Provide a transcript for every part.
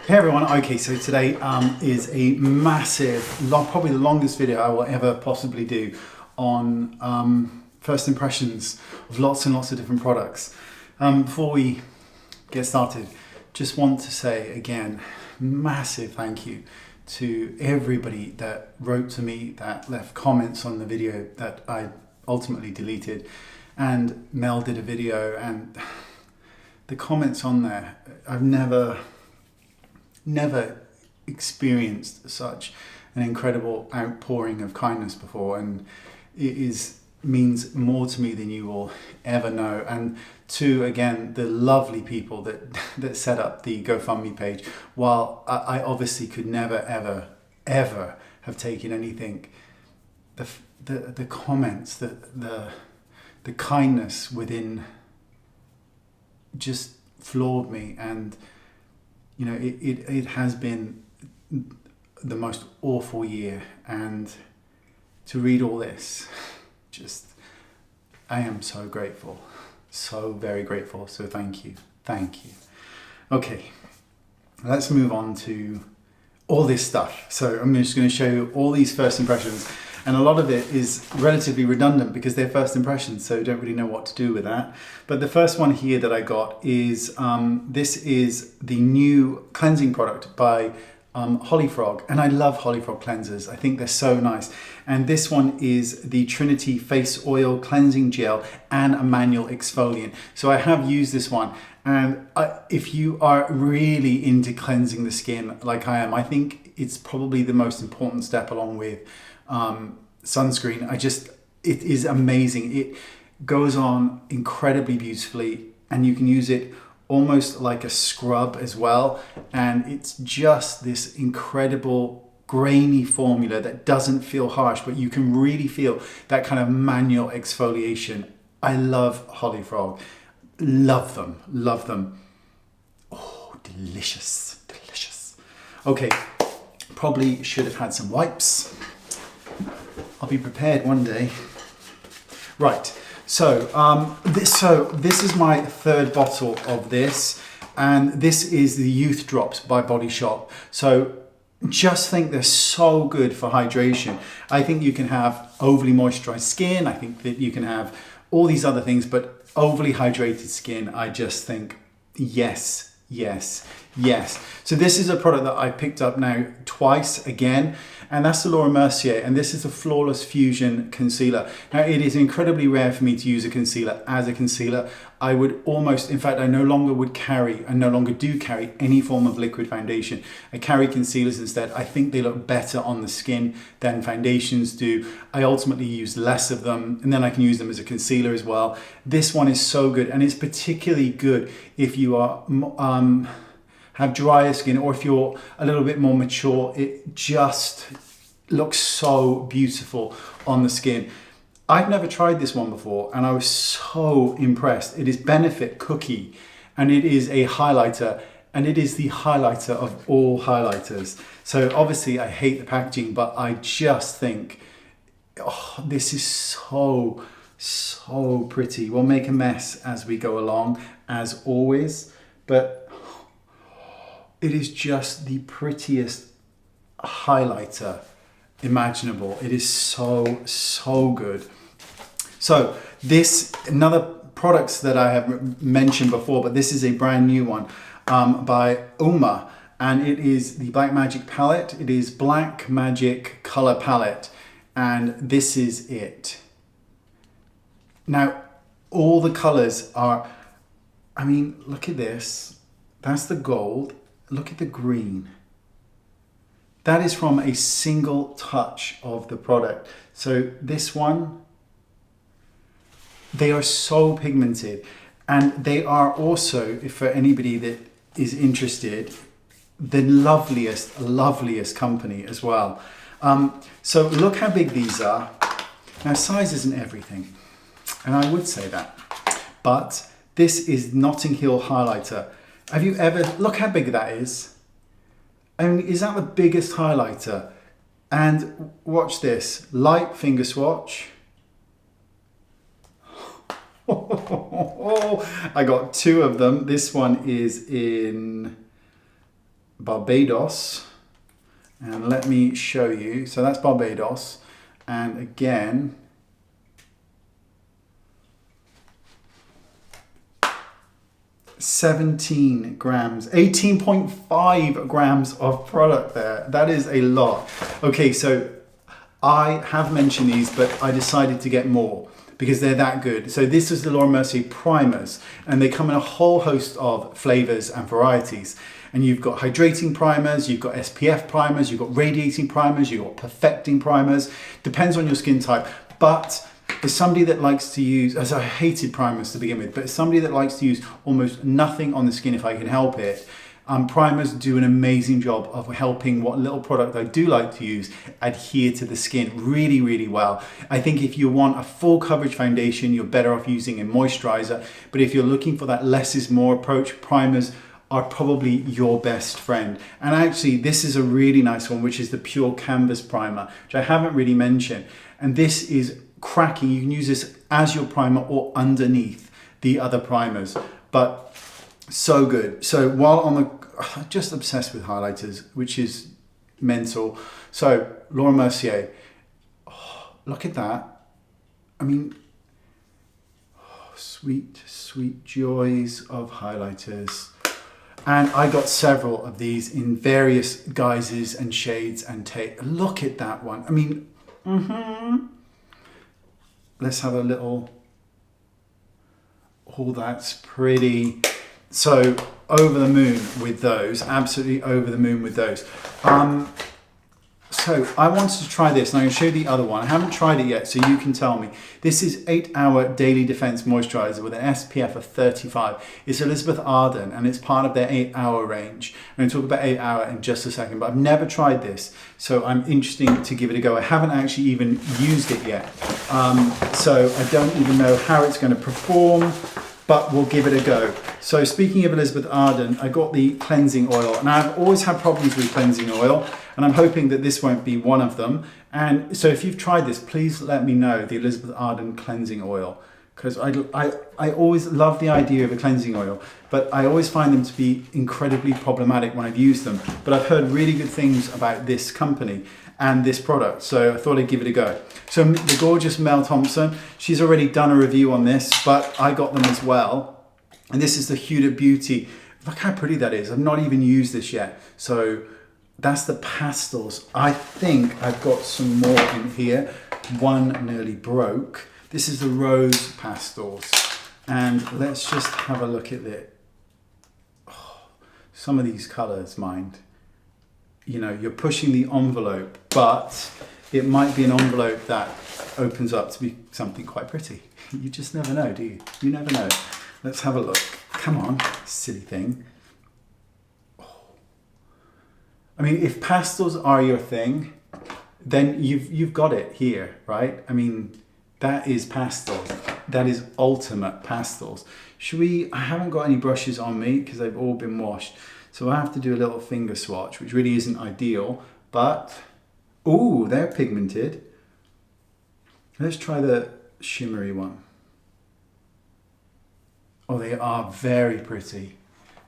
Hey everyone, okay, so today is a massive, probably the longest video I will ever possibly do on first impressions of lots and lots of different products. Before we get started, just want to say again, massive thank you to everybody that wrote to me, that left comments on the video that I ultimately deleted, and Mel did a video, and the comments on there, I've never experienced such an incredible outpouring of kindness before, and it means more to me than you will ever know. And to, again, the lovely people that set up the GoFundMe page, while I obviously could never ever have taken anything, the comments, the kindness within just floored me. And you know, it has been the most awful year, and to read all this, I am so grateful, so very grateful. So thank you. Okay, let's move on to all this stuff. So I'm just going to show you all these first impressions, and a lot of it is relatively redundant because they're first impressions, so I don't really know what to do with that. But the first one here that I got is, this is the new cleansing product by Holly Frog, and I love Holly Frog cleansers. I think they're so nice. And this one is the Trinity Face Oil Cleansing Gel and a manual exfoliant. So I have used this one, and if you are really into cleansing the skin like I am, I think it's probably the most important step along with sunscreen. It is amazing. It goes on incredibly beautifully, and you can use it almost like a scrub as well. And it's just this incredible grainy formula that doesn't feel harsh, but you can really feel that kind of manual exfoliation. I love Holly Frog. Love them. Oh, delicious. Okay, probably should have had some wipes. I'll be prepared one day. Right, so this is my third bottle of this, and this is the Youth Drops by Body Shop. So just think they're so good for hydration. I think you can have overly moisturized skin. I think that you can have all these other things, but overly hydrated skin, I just think yes. So this is a product that I picked up now twice again, and that's the Laura Mercier, and this is the Flawless Fusion Concealer. Now, it is incredibly rare for me to use a concealer as a concealer. I would almost, in fact, I no longer do carry any form of liquid foundation. I carry concealers instead. I think they look better on the skin than foundations do. I ultimately use less of them, and then I can use them as a concealer as well. This one is so good, and it's particularly good if you are have drier skin, or if you're a little bit more mature. It just looks so beautiful on the skin. I've never tried this one before, and I was so impressed. It is Benefit Cookie, and it is a highlighter, and it is the highlighter of all highlighters. So obviously I hate the packaging, but I just think, oh, this is so pretty. We'll make a mess as we go along, as always, but it is just the prettiest highlighter imaginable. It is so good. So another products that I have mentioned before, but this is a brand new one by Uma, and it is the Black Magic palette. It is Black Magic color palette, and this is it. Now, all the colors are, I mean, look at this. That's the gold. Look at the green. That is from a single touch of the product. So this one, they are so pigmented, and they are also, if for anybody that is interested, the loveliest company as well. So look how big these are. Now, size isn't everything, and I would say that, but this is Notting Hill highlighter. Have you ever, look how big that is. I mean, is that the biggest highlighter? And watch this, light finger swatch. I got two of them. This one is in Barbados. And let me show you. So that's Barbados. And again, (17 grams, 18.5 grams of product there. That is a lot. Okay, so I have mentioned these, but I decided to get more because they're that good. So this is the Laura Mercier primers, and they come in a whole host of flavors and varieties. And you've got hydrating primers, you've got SPF primers, you've got radiating primers, you've got perfecting primers. Depends on your skin type. But as somebody that likes to use, as I hated primers to begin with, but as somebody that likes to use almost nothing on the skin if I can help it, primers do an amazing job of helping what little product I do like to use adhere to the skin really, really well. I think if you want a full coverage foundation, you're better off using a moisturizer. But if you're looking for that less is more approach, primers are probably your best friend. And actually, this is a really nice one, which is the Pure Canvas Primer, which I haven't really mentioned. And this is cracking. You can use this as your primer or underneath the other primers. But so good. So while on the, just obsessed with highlighters, which is mental. So Laura Mercier, look at that. I mean, sweet, sweet joys of highlighters. And I got several of these in various guises and shades and look at that one. I mean, let's have a little, oh, that's pretty. So over the moon with those, absolutely over the moon with those. So I wanted to try this, and I'm going to show you the other one. I haven't tried it yet, so you can tell me. This is 8-Hour Daily Defense Moisturizer with an SPF of 35. It's Elizabeth Arden, and it's part of their 8-Hour range. I'm going to talk about 8-Hour in just a second, but I've never tried this, so I'm interested to give it a go. I haven't actually even used it yet, so I don't even know how it's going to perform, but we'll give it a go. So speaking of Elizabeth Arden, I got the cleansing oil, and I've always had problems with cleansing oil, and I'm hoping that this won't be one of them. And so if you've tried this, please let me know, the Elizabeth Arden cleansing oil, because I always love the idea of a cleansing oil, but I always find them to be incredibly problematic when I've used them. But I've heard really good things about this company and this product, so I thought I'd give it a go. So the gorgeous Mel Thompson, she's already done a review on this, but I got them as well. And this is the Huda Beauty. Look how pretty that is. I've not even used this yet. So that's the pastels. I think I've got some more in here. One nearly broke. This is the rose pastels. And let's just have a look at it. Oh, some of these colors, mind. You know, you're pushing the envelope, but it might be an envelope that opens up to be something quite pretty. You just never know, do you? You never know. Let's have a look. Come on, silly thing. Oh. I mean, if pastels are your thing, then you've got it here, right? I mean, that is pastels. That is ultimate pastels. Should we? I haven't got any brushes on me because they've all been washed. So I have to do a little finger swatch, which really isn't ideal, but, ooh, they're pigmented. Let's try the shimmery one. Oh, they are very pretty,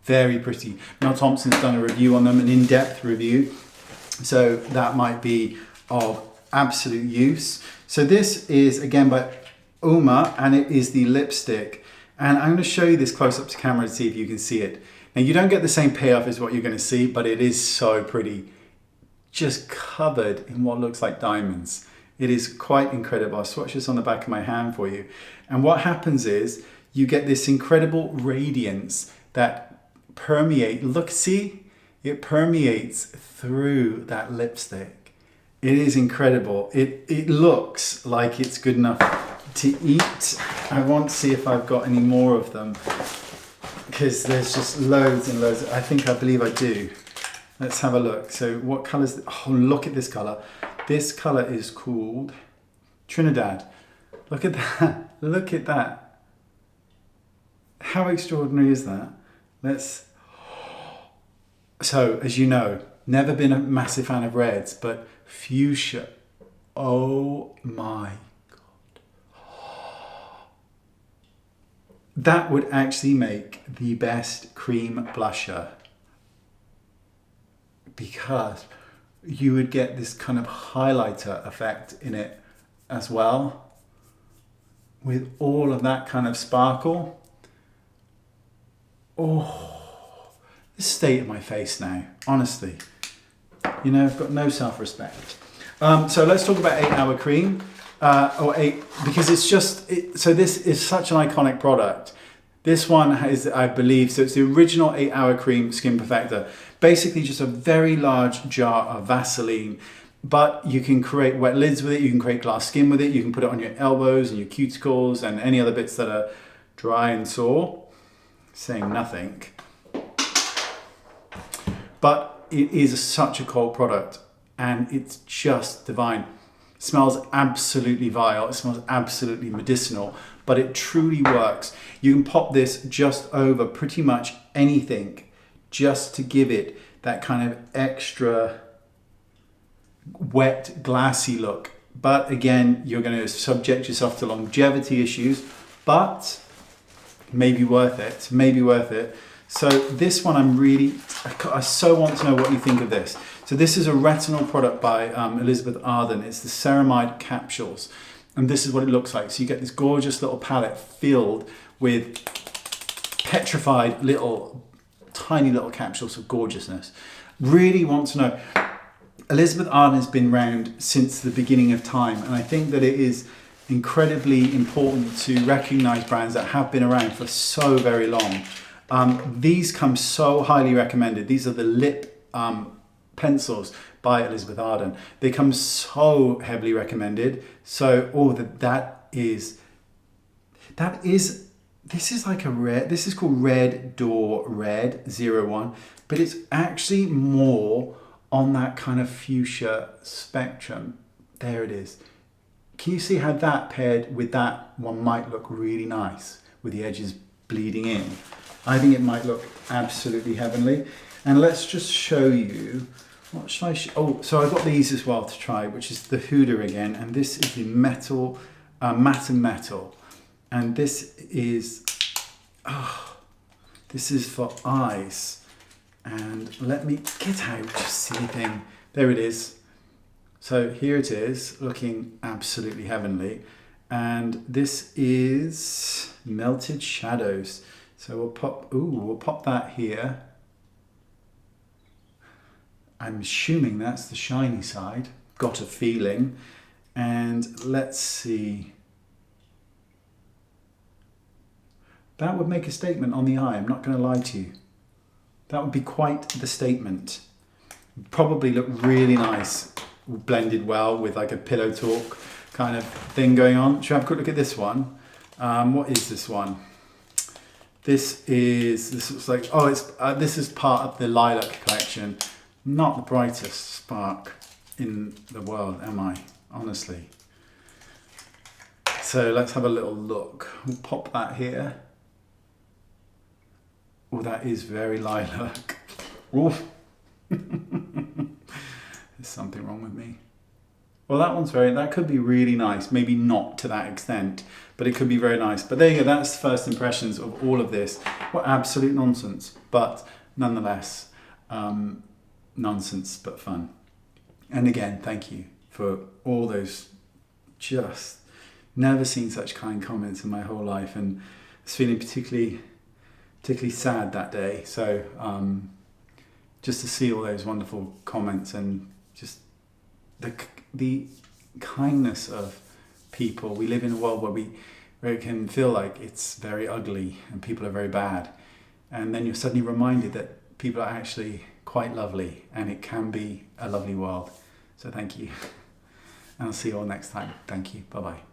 very pretty. Mel Thompson's done a review on them, an in-depth review. So that might be of absolute use. So this is, again, by Uma, and it is the lipstick. And I'm gonna show you this close up to camera to see if you can see it. Now, you don't get the same payoff as what you're going to see, but it is so pretty. Just covered in what looks like diamonds. It is quite incredible. I'll swatch this on the back of my hand for you. And what happens is you get this incredible radiance that permeates. Look, see? It permeates through that lipstick. It is incredible. It looks like it's good enough to eat. I want to see if I've got any more of them, because there's just loads and loads. I believe I do. Let's have a look. So what colours? Oh, look at this colour. This colour is called Trinidad. Look at that. Look at that. How extraordinary is that? So, as you know, never been a massive fan of reds, but fuchsia. Oh my. That would actually make the best cream blusher because you would get this kind of highlighter effect in it as well, with all of that kind of sparkle. Oh, the state of my face now, honestly. You know, I've got no self-respect. So let's talk about 8 Hour Cream, because it's just, so this is such an iconic product. This one is, I believe, so it's the original 8 Hour Cream Skin Perfector. Basically just a very large jar of Vaseline, but you can create wet lids with it, you can create glass skin with it, you can put it on your elbows and your cuticles and any other bits that are dry and sore. Saying nothing. But it is such a cold product and it's just divine. It smells absolutely vile, it smells absolutely medicinal, but it truly works. You can pop this just over pretty much anything just to give it that kind of extra wet, glassy look. But again, you're going to subject yourself to longevity issues, but maybe worth it, maybe worth it. So this one I so want to know what you think of this. So this is a retinol product by Elizabeth Arden. It's the ceramide capsules. And this is what it looks like. So you get this gorgeous little palette filled with petrified little, tiny little capsules of gorgeousness. Really want to know. Elizabeth Arden has been around since the beginning of time. And I think that it is incredibly important to recognize brands that have been around for so very long. These come so highly recommended. These are the lip pencils by Elizabeth Arden. They come so heavily recommended. So, this is like a red, this is called Red Door Red 01, but it's actually more on that kind of fuchsia spectrum. There it is. Can you see how that paired with that one might look really nice with the edges bleeding in? I think it might look absolutely heavenly. And let's just show you, what should I show? Oh, so I've got these as well to try, which is the Huda again. And this is the metal, matte and metal. And this is for eyes. And let me get out, just see anything. There it is. So here it is, looking absolutely heavenly. And this is Melted Shadows. So we'll pop that here. I'm assuming that's the shiny side. Got a feeling. And let's see. That would make a statement on the eye, I'm not going to lie to you. That would be quite the statement. Probably look really nice, blended well with like a pillow talk kind of thing going on. Should I have a quick look at this one? What is this one? This looks like, this is part of the Lilac collection. Not the brightest spark in the world, am I? Honestly. So let's have a little look. We'll pop that here. Oh, that is very lilac. Oof. There's something wrong with me. Well, that could be really nice. Maybe not to that extent, but it could be very nice. But there you go, that's first impressions of all of this. What absolute nonsense, but nonetheless, nonsense, but fun. And again, thank you for all those, just never seen such kind comments in my whole life, and I was feeling particularly sad that day. So just to see all those wonderful comments and just the kindness of people. We live in a world where it can feel like it's very ugly and people are very bad, and then you're suddenly reminded that people are actually quite lovely and it can be a lovely world. So thank you, and I'll see you all next time. Thank you. Bye bye.